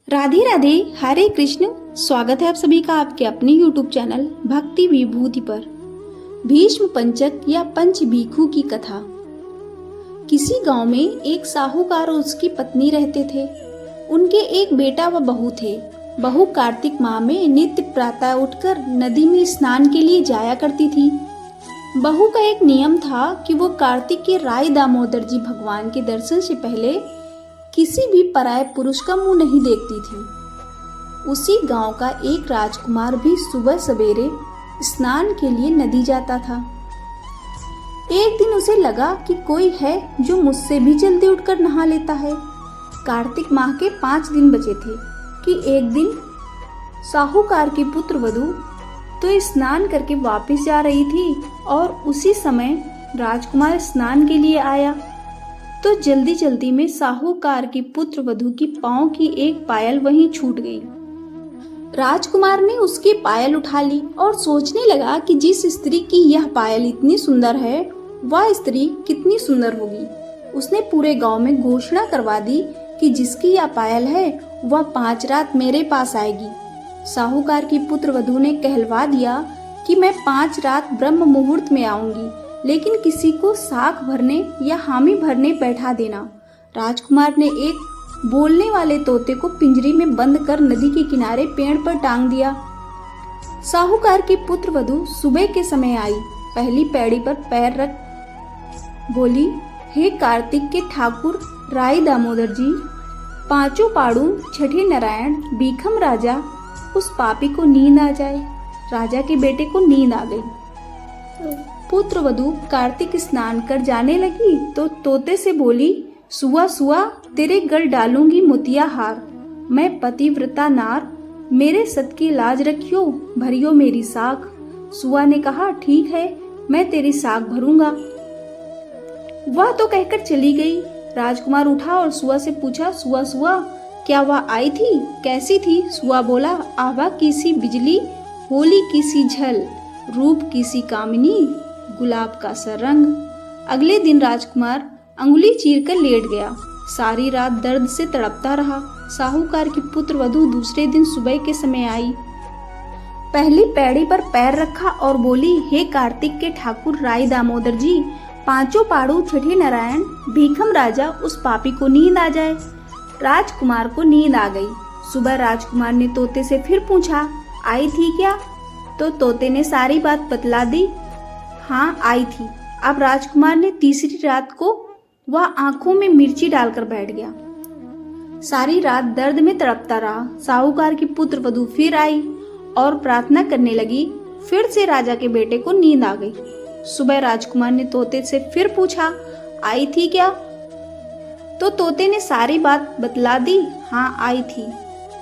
राधे राधे, हरे कृष्ण। स्वागत है आप सभी का आपके अपने YouTube चैनल भक्ति विभूति पर। भीष्म पंचक या पंच भीखू की कथा। किसी गांव में एक साहूकार और उसकी पत्नी रहते थे। उनके एक बेटा व बहू थे। बहू कार्तिक माह में नित्य प्रातः उठकर नदी में स्नान के लिए जाया करती थी। बहू का एक नियम था कि वो कार्तिक के राय दामोदर जी भगवान के दर्शन से पहले किसी भी पराये पुरुष का मुंह नहीं देखती थी। उसी गांव का एक राजकुमार भी सुबह सवेरे स्नान के लिए नदी जाता था। एक दिन उसे लगा कि कोई है जो मुझसे भी जल्दी उठकर नहा लेता है। कार्तिक माह के 5 दिन बचे थे कि एक दिन साहूकार की पुत्र वधू तो स्नान करके वापस जा रही थी और उसी समय राजकुमार स्नान के लिए आया तो जल्दी जल्दी में साहूकार की पुत्र वधू की पांव की एक पायल वहीं छूट गई। राजकुमार ने उसकी पायल उठा ली और सोचने लगा कि जिस स्त्री की यह पायल इतनी सुंदर है वह स्त्री कितनी सुंदर होगी। उसने पूरे गांव में घोषणा करवा दी कि जिसकी यह पायल है वह 5 रात मेरे पास आएगी। साहूकार की पुत्र वधू ने कहलवा दिया कि मैं 5 रात ब्रह्म मुहूर्त में आऊंगी, लेकिन किसी को साख भरने या हामी भरने बैठा देना। राजकुमार ने एक बोलने वाले तोते को पिंजरी में बंद कर नदी के किनारे पेड़ पर टांग दिया। साहूकार की पुत्र वधू सुबह के समय आई, पहली पैड़ी पर पैर रख बोली, हे कार्तिक के ठाकुर राय दामोदर जी, 5 पाड़ू छठे नारायण भीखम राजा, उस पापी को नींद आ जाए। राजा के बेटे को नींद आ गई। पुत्र वधू कार्तिक स्नान कर जाने लगी तो तोते से बोली, सुआ सुआ तेरे गल डालूंगी मोतिया हार। मैं पतिव्रता नार, मेरे सत की लाज रखियो, भरियो मेरी साख। सुआ ने कहा, ठीक है, मैं तेरी साख भरूंगा। वह तो कहकर चली गई। राजकुमार उठा और सुआ से पूछा, सुआ सुआ क्या वह आई थी, कैसी थी? सुआ बोला, आभा की सी बिजली, होली की सी झल, रूप की सी कामिनी, गुलाब का सा रंग। अगले दिन राजकुमार अंगुली चीर कर लेट गया। सारी रात दर्द से तड़पता रहा। साहूकार की पुत्र वधू दूसरे दिन सुबह के समय आई, पहली पैड़ी पर पैर रखा और बोली, हे कार्तिक के ठाकुर राय दामोदर जी, 5 पाड़ू छठे नारायण भीखम राजा, उस पापी को नींद आ जाए। राजकुमार को नींद आ गई। सुबह राजकुमार ने तोते से फिर पूछा, आई थी क्या? तो तोते ने सारी बात बतला दी। हाँ आई थी। अब राजकुमार ने तीसरी रात को वह आंखों में मिर्ची डालकर बैठ गया। सारी रात दर्द में तड़पता रहा। साहूकार की पुत्र वधू फिर आई और प्रार्थना करने लगी। फिर से राजा के बेटे को नींद आ गई। सुबह राजकुमार ने तोते से फिर पूछा, आई थी क्या? तो तोते ने सारी बात बतला दी। हाँ आई थी।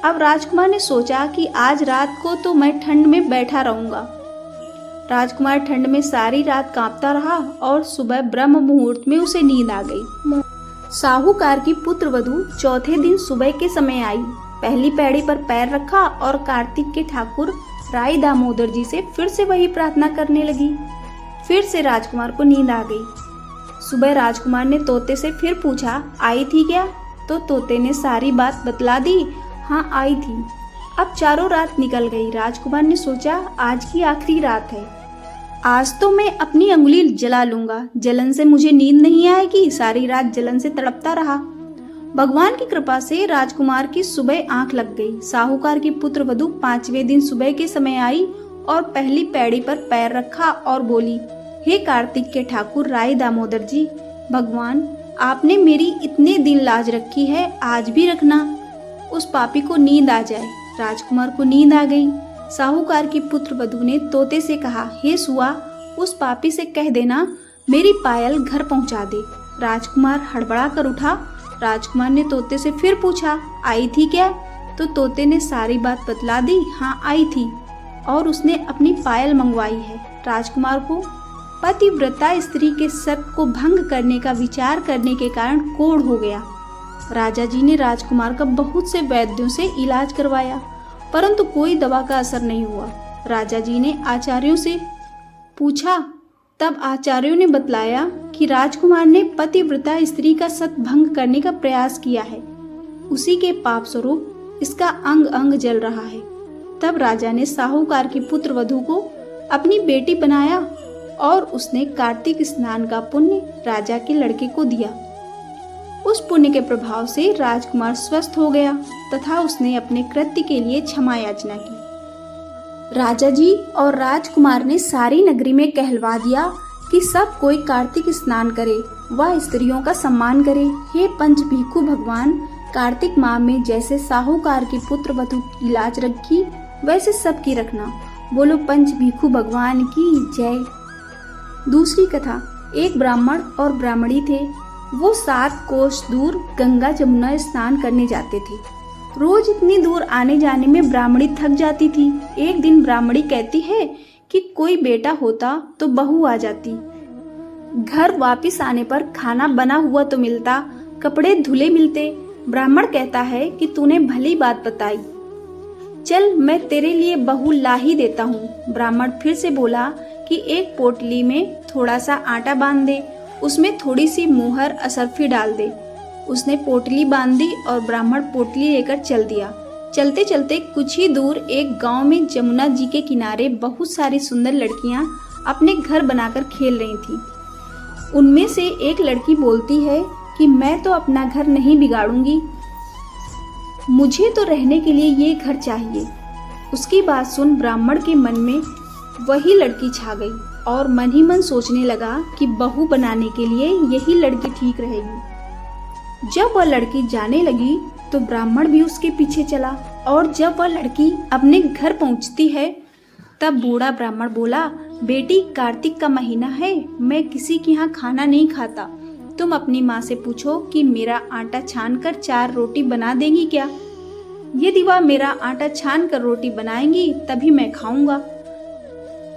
अब राजकुमार ने सोचा कि आज रात को तो मैं ठंड में बैठा रहूंगा। राजकुमार ठंड में सारी रात कांपता रहा और सुबह ब्रह्म मुहूर्त में उसे नींद आ गई। साहूकार की पुत्र वधू चौथे दिन सुबह के समय आई, पहली पैड़ी पर पैर रखा और कार्तिक के ठाकुर राय दामोदर जी से फिर से वही प्रार्थना करने लगी। फिर से राजकुमार को नींद आ गई। सुबह राजकुमार ने तोते से फिर पूछा, आई थी क्या? तो तोते ने सारी बात बतला दी। हाँ आई थी। अब चारों रात निकल गई। राजकुमार ने सोचा, आज की आखिरी रात है, आज तो मैं अपनी अंगुली जला लूंगा, जलन से मुझे नींद नहीं आएगी। सारी रात जलन से तड़पता रहा। भगवान की कृपा से राजकुमार की सुबह आंख लग गई। साहूकार की पुत्र वधू 5वें दिन सुबह के समय आई और पहली पैड़ी पर पैर रखा और बोली, हे कार्तिक के ठाकुर राय दामोदर जी, भगवान आपने मेरी इतने दिन लाज रखी है, आज भी रखना, उस पापी को नींद आ जाए। राजकुमार को नींद आ गई। साहूकार की पुत्र वधू ने तोते से कहा, हे सुआ, उस पापी से कह देना मेरी पायल घर पहुंचा दे। राजकुमार हड़बड़ा कर उठा। राजकुमार ने तोते से फिर पूछा, आई थी क्या? तो तोते ने सारी बात बतला दी। हाँ आई थी और उसने अपनी पायल मंगवाई है। राजकुमार को पतिव्रता स्त्री के सत को भंग करने का विचार करने के कारण कोढ़ हो गया। राजा जी ने राजकुमार का बहुत से वैद्यों से इलाज करवाया, परंतु कोई दवा का असर नहीं हुआ। राजा जी ने आचार्यों से पूछा, तब आचार्यों ने बतलाया कि राजकुमार ने पतिव्रता स्त्री का सत भंग करने का प्रयास किया है। उसी के पाप स्वरूप इसका अंग अंग जल रहा है। तब राजा ने साहूकार की पुत्र वधू को अपनी बेटी बनाया और उसने कार्तिक स्नान का पुण्य राजा के लड़के को दिया। उस पुण्य के प्रभाव से राजकुमार स्वस्थ हो गया तथा उसने अपने कृत्य के लिए क्षमा याचना की। राजा जी और राजकुमार ने सारी नगरी में कहलवा दिया कि सब कोई कार्तिक स्नान करे, वह स्त्रियों का सम्मान करे। हे पंच भिक्षु भगवान, कार्तिक माह में जैसे साहूकार की पुत्र वधू की लाज रखी वैसे सबकी रखना। बोलो पंच भिक्षु भगवान की जय। दूसरी कथा। एक ब्राह्मण और ब्राह्मणी थे। वो 7 कोस दूर गंगा जमुना स्नान करने जाते थे। रोज इतनी दूर आने जाने में ब्राह्मणी थक जाती थी। एक दिन ब्राह्मणी कहती है कि कोई बेटा होता तो बहू आ जाती। घर वापस आने पर खाना बना हुआ तो मिलता, कपड़े धुले मिलते। ब्राह्मण कहता है कि तूने भली बात बताई, चल मैं तेरे लिए बहू ला ही देता हूँ। ब्राह्मण फिर से बोला कि एक पोटली में थोड़ा सा आटा बांध दे, उसमें थोड़ी सी मोहर असरफी डाल दे। उसने पोटली बांध दी और ब्राह्मण पोटली लेकर चल दिया। चलते चलते कुछ ही दूर एक गांव में जमुना जी के किनारे बहुत सारी सुंदर लड़कियां अपने घर बनाकर खेल रही थीं। उनमें से एक लड़की बोलती है कि मैं तो अपना घर नहीं बिगाड़ूंगी, मुझे तो रहने के लिए ये घर चाहिए। उसकी बात सुन ब्राह्मण के मन में वही लड़की छा गई और मन ही मन सोचने लगा कि बहू बनाने के लिए यही लड़की ठीक रहेगी। जब वह लड़की जाने लगी तो ब्राह्मण भी उसके पीछे चला और जब वह लड़की अपने घर पहुंचती है तब बूढ़ा ब्राह्मण बोला, बेटी कार्तिक का महीना है, मैं किसी के यहाँ खाना नहीं खाता। तुम अपनी माँ से पूछो कि मेरा आटा छान कर 4 रोटी बना देंगी क्या? यदि वह मेरा आटा छान कर रोटी बनाएंगी तभी मैं खाऊंगा।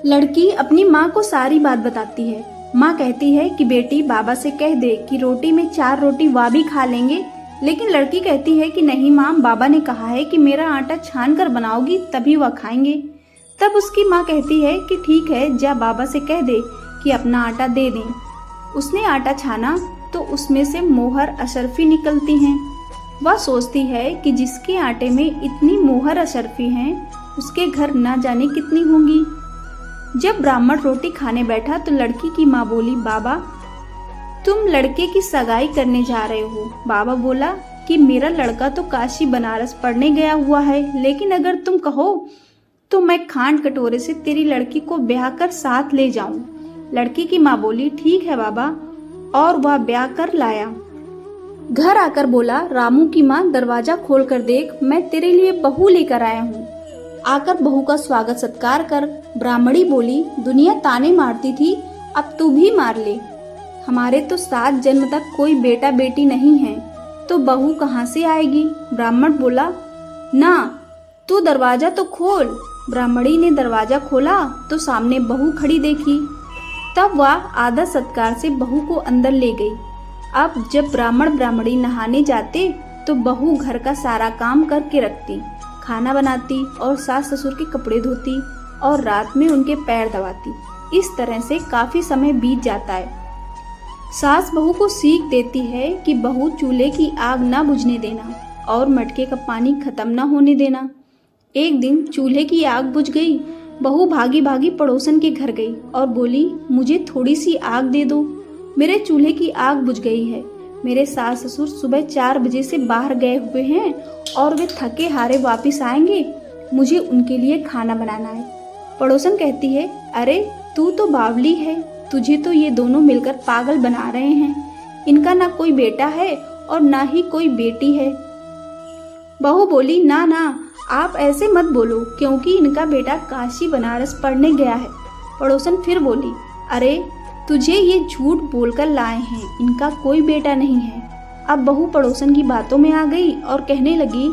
लड़की अपनी माँ को सारी बात बताती है। माँ कहती है कि बेटी बाबा से कह दे कि रोटी में 4 रोटी वह भी खा लेंगे। लेकिन लड़की कहती है कि नहीं माँ, बाबा ने कहा है कि मेरा आटा छान कर बनाओगी तभी वह खाएंगे। तब उसकी माँ कहती है कि ठीक है, जा बाबा से कह दे कि अपना आटा दे दें। उसने आटा छाना तो उसमें से मोहर अशरफी निकलती हैं। वह सोचती है कि जिसके आटे में इतनी मोहर अशरफी हैं उसके घर ना जाने कितनी होंगी। जब ब्राह्मण रोटी खाने बैठा तो लड़की की माँ बोली, बाबा तुम लड़के की सगाई करने जा रहे हो। बाबा बोला कि मेरा लड़का तो काशी बनारस पढ़ने गया हुआ है, लेकिन अगर तुम कहो तो मैं खांड कटोरे से तेरी लड़की को ब्याह कर साथ ले जाऊं। लड़की की माँ बोली, ठीक है बाबा, और वह ब्याह कर लाया। घर आकर बोला, रामू की माँ दरवाजा खोल कर देख, मैं तेरे लिए बहू लेकर आया हूँ, आकर बहू का स्वागत सत्कार कर। ब्राह्मणी बोली, दुनिया ताने मारती थी, अब तू भी मार ले। हमारे तो 7 जन्म तक कोई बेटा बेटी नहीं है, तो बहू कहाँ से आएगी? ब्राह्मण बोला, ना तू दरवाजा तो खोल। ब्राह्मणी ने दरवाजा खोला तो सामने बहू खड़ी देखी। तब वह आदर सत्कार से बहू को अंदर ले गई। अब जब ब्राह्मण ब्राह्मणी नहाने जाते तो बहू घर का सारा काम करके रखती, खाना बनाती और सास ससुर के कपड़े धोती और रात में उनके पैर दबाती। इस तरह से काफी समय बीत जाता है। सास बहू को सीख देती है कि बहू चूल्हे की आग ना बुझने देना और मटके का पानी खत्म ना होने देना। एक दिन चूल्हे की आग बुझ गई। बहू भागी भागी पड़ोसन के घर गई और बोली, मुझे थोड़ी सी आग दे दो, मेरे चूल्हे की आग बुझ गई है। मेरे सास ससुर सुबह 4 बजे से बाहर गए हुए हैं और वे थके हारे वापस आएंगे, मुझे उनके लिए खाना बनाना है। पड़ोसन कहती है, अरे तू तो बावली है, तुझे तो ये दोनों मिलकर पागल बना रहे हैं। इनका ना कोई बेटा है और ना ही कोई बेटी है। बहू बोली, ना ना, आप ऐसे मत बोलो, क्योंकि इनका बेटा काशी बनारस पढ़ने गया है। पड़ोसन फिर बोली, अरे तुझे ये झूठ बोलकर लाए हैं, इनका कोई बेटा नहीं है। अब बहू पड़ोसन की बातों में आ गई और कहने लगी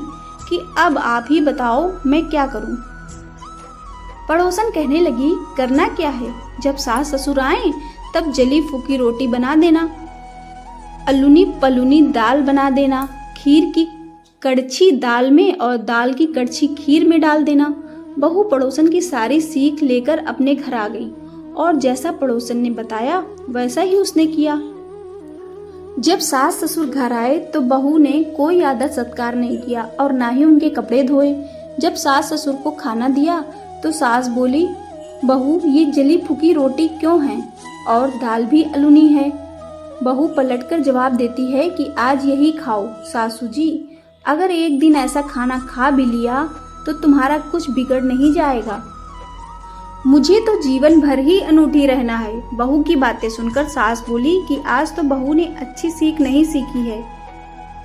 कि अब आप ही बताओ मैं क्या करूं। पड़ोसन कहने लगी, करना क्या है, जब सास ससुर आए तब जली फूकी रोटी बना देना, अलूनी पलूनी दाल बना देना, खीर की कड़छी दाल में और दाल की कड़छी खीर में डाल देना। बहू पड़ोसन की सारी सीख लेकर अपने घर आ गई और जैसा पड़ोसन ने बताया वैसा ही उसने किया। जब सास ससुर घर आए तो बहू ने कोई आदर सत्कार नहीं किया और ना ही उनके कपड़े धोए। जब सास ससुर को खाना दिया तो सास बोली, बहू ये जली फूकी रोटी क्यों है और दाल भी अलूनी है। बहू पलटकर जवाब देती है कि आज यही खाओ सासू जी, अगर एक दिन ऐसा खाना खा भी लिया तो तुम्हारा कुछ बिगड़ नहीं जाएगा। मुझे तो जीवन भर ही अनूठी रहना है। बहू की बातें सुनकर सास बोली कि आज तो बहू ने अच्छी सीख नहीं सीखी है।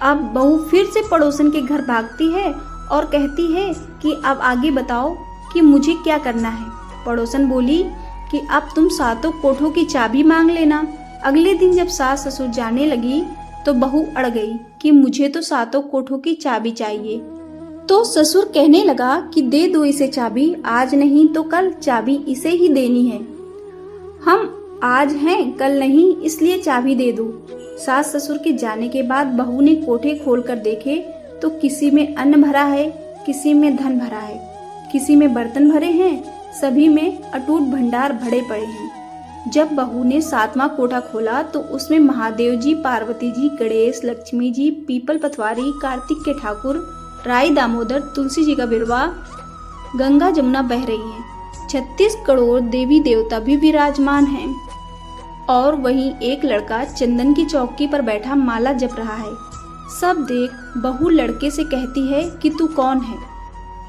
अब बहू फिर से पड़ोसन के घर भागती है और कहती है कि अब आगे बताओ कि मुझे क्या करना है। पड़ोसन बोली कि अब तुम सातों कोठों की चाबी मांग लेना। अगले दिन जब सास ससुर जाने लगी तो बहू अड़ गई कि मुझे तो सातों कोठों की चाबी चाहिए। तो ससुर कहने लगा कि दे दो इसे चाबी, आज नहीं तो कल चाबी इसे ही देनी है। हम आज हैं कल नहीं, इसलिए चाबी दे दो। सास ससुर के जाने के बाद बहू ने कोठे खोलकर देखे तो किसी में अन्न भरा है, किसी में धन भरा है, किसी में बर्तन भरे हैं, सभी में अटूट भंडार भरे पड़े हैं। जब बहू ने सातवां कोठा खोला तो उसमें महादेव जी, पार्वती जी, गणेश, लक्ष्मी जी, पीपल पतवारी, कार्तिक के ठाकुर, राई दामोदर, तुलसी जी का बिरवा, गंगा जमुना बह रही है। 36 करोड़ देवी देवता भी विराजमान हैं और वहीं एक लड़का चंदन की चौकी पर बैठा माला जप रहा है। सब देख बहू लड़के से कहती है कि तू कौन है।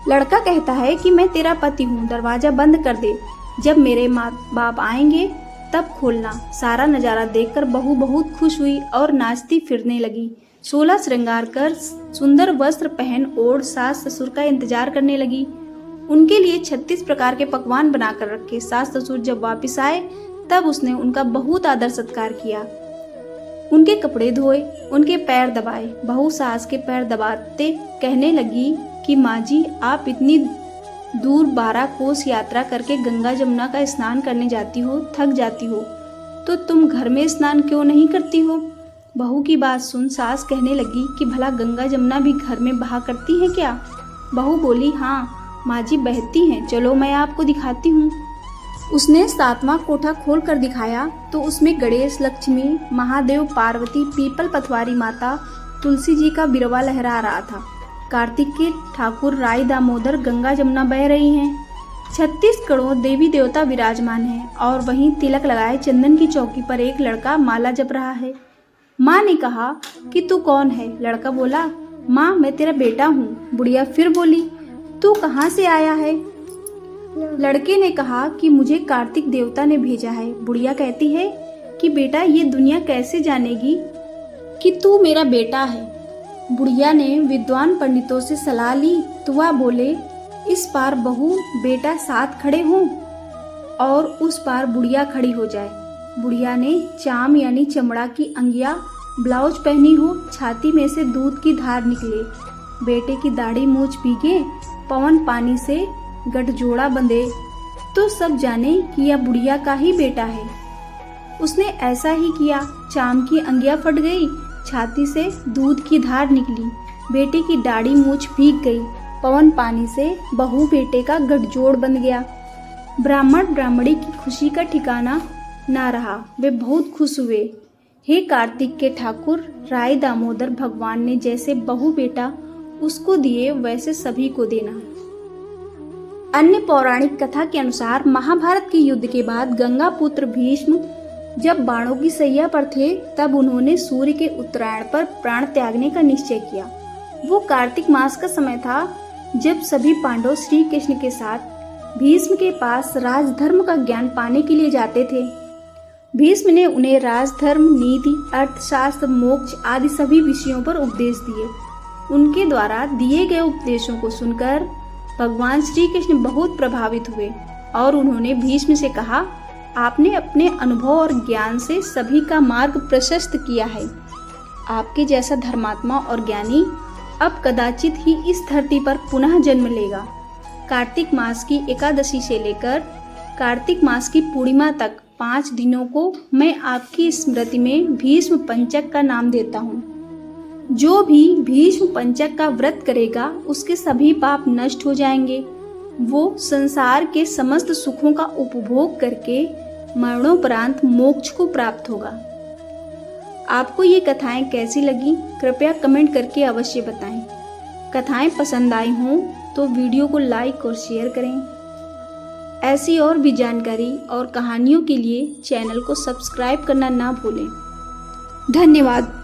लड़का कहता है कि मैं तेरा पति हूँ, दरवाजा बंद कर दे, जब मेरे माँ बाप आएंगे तब खोलना। सारा नजारा देखकर बहू बहुत खुश हुई और नाचती फिरने लगी। 16 श्रृंगार कर सुंदर वस्त्र पहन ओढ़ सास ससुर का इंतजार करने लगी। उनके लिए 36 प्रकार के पकवान बनाकर रखे। सास ससुर जब वापस आए तब उसने उनका बहुत आदर सत्कार किया, उनके कपड़े धोए, उनके पैर दबाए। बहू सास के पैर दबाते कहने लगी कि माँ जी, आप इतनी दूर 12 कोस यात्रा करके गंगा जमुना का स्नान करने जाती हो, थक जाती हो, तो तुम घर में स्नान क्यों नहीं करती हो। बहू की बात सुन सास कहने लगी कि भला गंगा जमुना भी घर में बहा करती है क्या। बहू बोली, हाँ माँ जी बहती हैं, चलो मैं आपको दिखाती हूँ। उसने 7वां कोठा खोल कर दिखाया तो उसमें गणेश, लक्ष्मी, महादेव, पार्वती, पीपल पतवारी माता, तुलसी जी का बिरवा लहरा रहा था। कार्तिक के ठाकुर, राई दामोदर, गंगा जमुना बह रही हैं। 36 करोड़ देवी देवता विराजमान हैं और वहीं तिलक लगाए चंदन की चौकी पर एक लड़का माला जप रहा है। माँ ने कहा कि तू कौन है। लड़का बोला, माँ मैं तेरा बेटा हूँ। बुढ़िया फिर बोली, तू कहाँ से आया है। लड़के ने कहा कि मुझे कार्तिक देवता ने भेजा है। बुढ़िया कहती है कि बेटा ये दुनिया कैसे जानेगी कि तू मेरा बेटा है। बुढ़िया ने विद्वान पंडितों से सलाह ली तो वह बोले, इस पार बहू बेटा साथ खड़े हों और उस पार बुढ़िया खड़ी हो जाए। बुढ़िया ने चाम यानी चमड़ा की अंगिया ब्लाउज पहनी हो, छाती में से दूध की धार निकले, बेटे की दाढ़ी मूछ भीगे, पवन पानी से गठजोड़ा बंधे तो सब जाने कि यह बुढ़िया का ही बेटा है। उसने ऐसा ही किया। चाम की अंगिया फट गई, छाती से दूध की धार निकली, बेटे की दाढ़ी मूछ भीग गई, पवन पानी से बहू बेटे का गठजोड़ बन गया। ब्राह्मण ब्राह्मणी की खुशी का ठिकाना ना रहा, वे बहुत खुश हुए। हे कार्तिक के ठाकुर, राय दामोदर, भगवान ने जैसे बहू बेटा उसको दिए वैसे सभी को देना। अन्य पौराणिक कथा के अनुसार महाभारत के युद्ध के बाद गंगा पुत्र भीष्म जब बाणों की सैया पर थे तब उन्होंने सूर्य के उत्तरायण पर प्राण त्यागने का निश्चय किया। वो कार्तिक मास का समय था जब सभी पांडव श्री कृष्ण के साथ भीष्म के पास राजधर्म का ज्ञान पाने के लिए जाते थे। भीष्म ने उन्हें राजधर्म, नीति, अर्थशास्त्र, मोक्ष आदि सभी विषयों पर उपदेश दिए। उनके द्वारा दिए गए उपदेशों को सुनकर भगवान श्री कृष्ण बहुत प्रभावित हुए और उन्होंने भीष्म से कहा, आपने अपने अनुभव और ज्ञान से सभी का मार्ग प्रशस्त किया है। आपके जैसा धर्मात्मा और ज्ञानी अब कदाचित ही इस धरती पर पुनः जन्म लेगा। कार्तिक मास की एकादशी से लेकर कार्तिक मास की पूर्णिमा तक 5 दिनों को मैं आपकी स्मृति में भीष्म पंचक का नाम देता हूँ। जो भी भीष्म पंचक का व्रत करेगा उसके सभी पाप नष्ट हो जाएंगे। वो संसार के समस्त सुखों का उपभोग करके मरणोपरांत मोक्ष को प्राप्त होगा। आपको ये कथाएं कैसी लगी कृपया कमेंट करके अवश्य बताएं। कथाएं पसंद आई हों तो वीडियो को लाइक और शेयर करें। ऐसी और भी जानकारी और कहानियों के लिए चैनल को सब्सक्राइब करना ना भूलें। धन्यवाद।